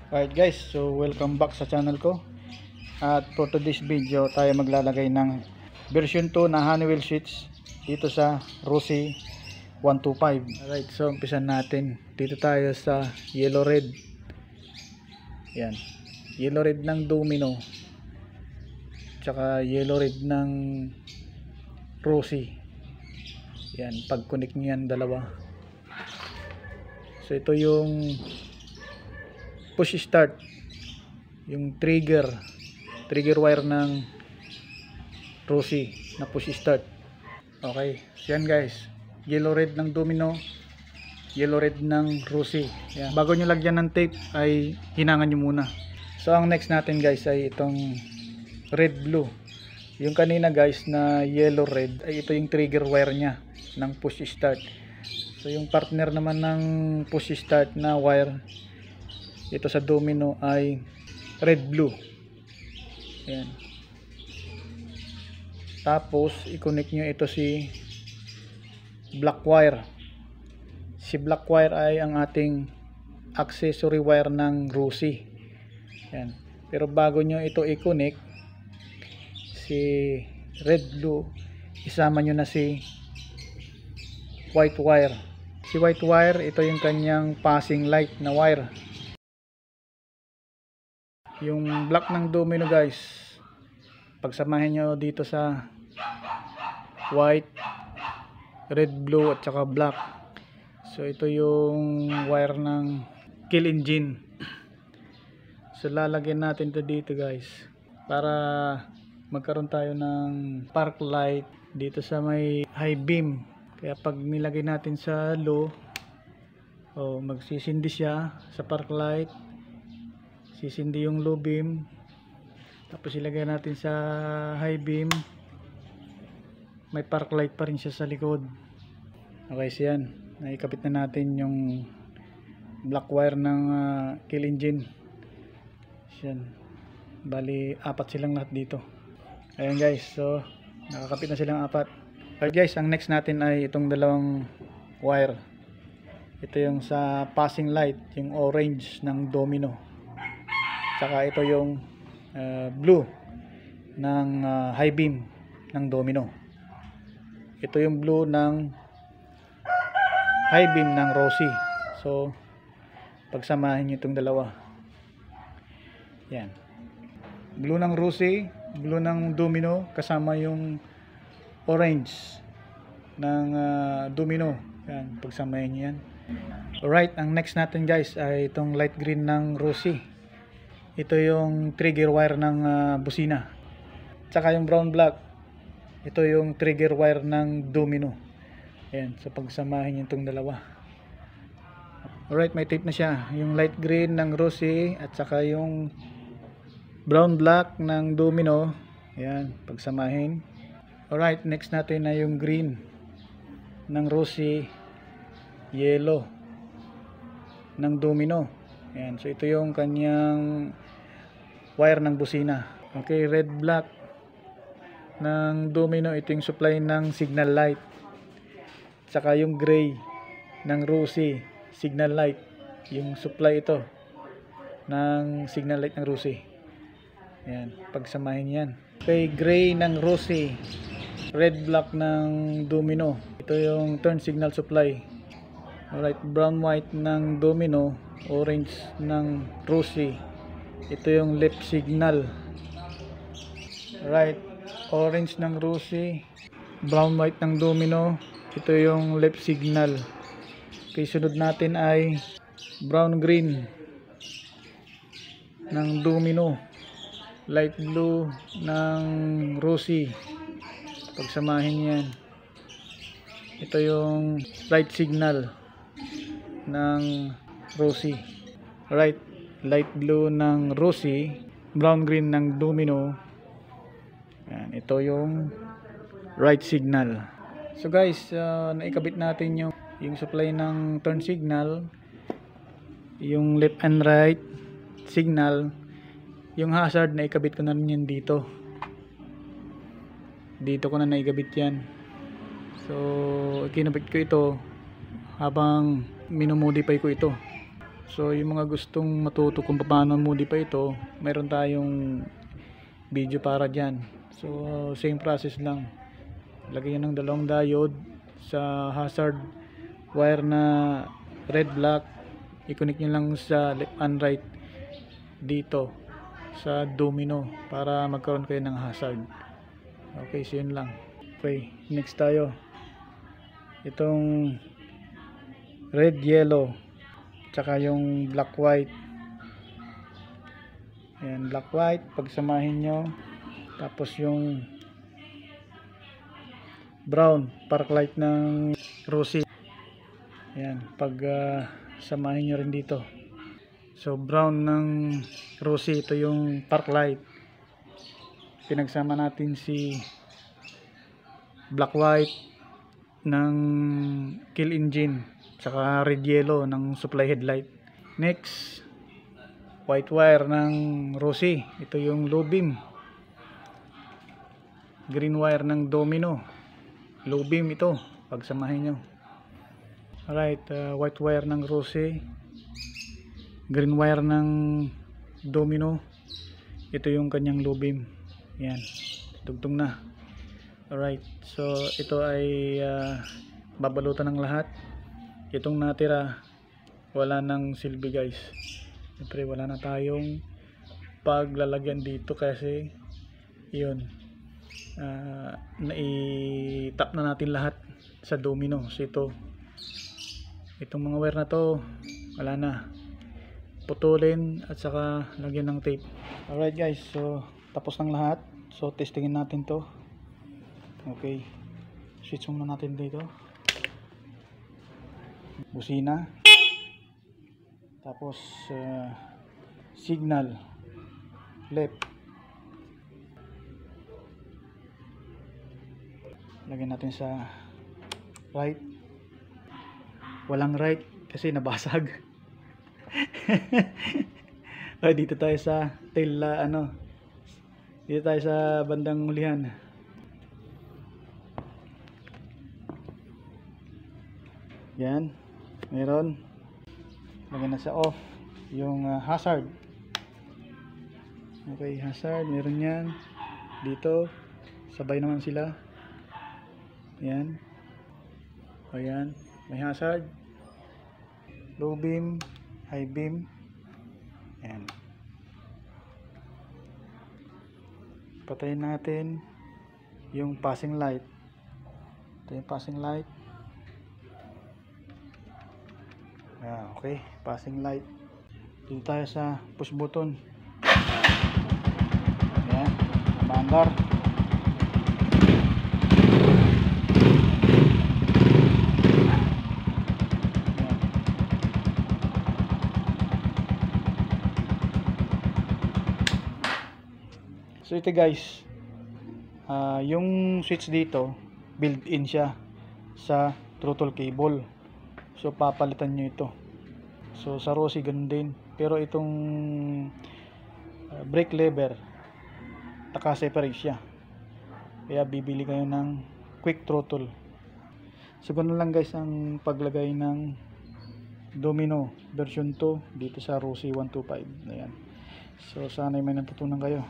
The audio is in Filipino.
Alright guys, so welcome back sa channel ko. At for today's video, tayo maglalagay ng version 2 na Honeywell switch dito sa Rossi 125. Alright, so umpisan natin. Dito tayo sa yellow red. Yan, yellow red ng domino, tsaka yellow red ng Rossi. Yan, pag connect nyo yan dalawa. So ito yung push start, yung trigger wire ng Rossi na push start. Okay, so yan guys, yellow red ng domino, yellow red ng Rossi. Yan. Bago nyo lagyan ng tape ay hinangan nyo muna. So ang next natin guys ay itong red blue. Yung kanina guys na yellow red ay ito yung trigger wire nya ng push start. So yung partner naman ng push start na wire ito sa domino ay red blue. Ayan. Tapos i-connect nyo ito si black wire. Si black wire ay ang ating accessory wire ng Rossi. Ayan. Pero bago nyo ito i-connect si red blue, isama nyo na si white wire. Si white wire, ito yung kanyang passing light na wire. Yung black ng domino guys, pagsamahin nyo dito sa white, red, blue at saka black. So ito yung wire ng kill engine. So lalagyan natin to dito guys para magkaroon tayo ng park light dito sa may high beam. Kaya pag nilagay natin sa low, magsisindi siya sa park light, sisindi yung low beam, tapos ilagay natin sa high beam, may park light pa rin siya sa likod. Okay, so yan, naikabit na natin yung black wire ng kill engine. Yan, bali apat silang lahat dito. Ayan guys, so nakakapit na silang apat. Alright guys, ang next natin ay itong dalawang wire. Ito yung sa passing light, yung orange ng domino, saka ito yung blue ng high beam ng domino. Ito yung blue ng high beam ng Rossi. So pagsamahin nyo itong dalawa. Yan, blue ng Rossi, blue ng domino, kasama yung orange ng domino. Yan, pagsamahin nyo yan. Alright, ang next natin guys ay itong light green ng Rossi. Ito yung trigger wire ng busina. Tsaka yung brown black, ito yung trigger wire ng domino. Ayan, so pagsamahin nyo itong dalawa. Alright, may tape na siya. Yung light green ng Rossi at saka yung brown black ng domino. Ayan, pagsamahin. Alright, next natin na yung green ng Rossi, yellow ng domino. Ayan, so ito yung kanyang wire ng busina. Okay, red black ng domino, ito yung supply ng signal light. Saka yung gray ng Rossi, signal light, yung supply ito ng signal light ng Rossi. Ayan, pagsamahin yan. Okay, gray ng Rossi, red black ng domino, ito yung turn signal supply. Alright, brown white ng domino, orange ng Rossi, ito yung left signal. Alright, orange ng Rossi, brown white ng domino, ito yung left signal. Okay, sunod natin ay brown green ng domino, light blue ng Rossi, pagsamahin yan. Ito yung right signal ng Rossi. Right, light blue ng Rossi, brown green ng domino. Yan, ito yung right signal. So guys, naikabit natin yung supply ng turn signal, yung left and right signal. Yung hazard, naikabit ko na rin yan dito. Dito ko na naikabit yan. So kinabit ko ito habang minomodify ko ito. So yung mga gustong matuto kung paano modify ito, meron tayong video para dyan. So same process lang, lagyan ng dalawang diode sa hazard wire na red black, i-connect nyo lang sa left and right dito sa domino para magkaroon kayo ng hazard. Okay, so yun lang. Okay, next tayo, itong red yellow tsaka yung black white. Ayan, black white pagsamahin nyo, tapos yung brown park light ng rosy. Ayan, pag samahin nyo rin dito. So brown ng rosy, ito yung park light. Pinagsama natin si black white ng kill engine saka red yellow ng supply headlight. Next, white wire ng rosy, ito yung low beam. Green wire ng domino, low beam ito, pagsamahin nyo. Alright, white wire ng rosy, green wire ng domino, ito yung kanyang low beam. Yan, dugtong na. Alright, so ito ay babalutan ng lahat. Itong natira, wala nang silbi guys. Siyempre wala na tayong paglalagyan dito kasi yun, nai-tap na natin lahat sa domino. So itong mga wire na to, wala na, putulin at saka lagyan ng tape. Alright guys, so tapos ng lahat. So testingin natin to. Okay, switch muna natin dito, busina, tapos signal left, lagyan natin sa right. Walang right kasi nabasag. Dito tayo sa tail, dito tayo sa bandang ulihan. Yan, meron. Lagyan na sa off yung hazard. Okay, hazard, meron yan dito, sabay naman sila. Yan, ayan, may hazard, low beam, high beam. Yan, patayin natin yung passing light. Ito yung passing light. Okay, passing light. Dito tayo sa push button. Ayan, maandar. So ito guys, yung switch dito built-in siya sa throttle cable. So papalitan nyo ito. So sa Rosy ganun din, pero itong brake lever naka-separate siya, kaya bibili kayo ng quick throttle. So ganun lang guys ang paglagay ng domino version 2 dito sa Rosy 125. Ayan. So sana may natutunan kayo.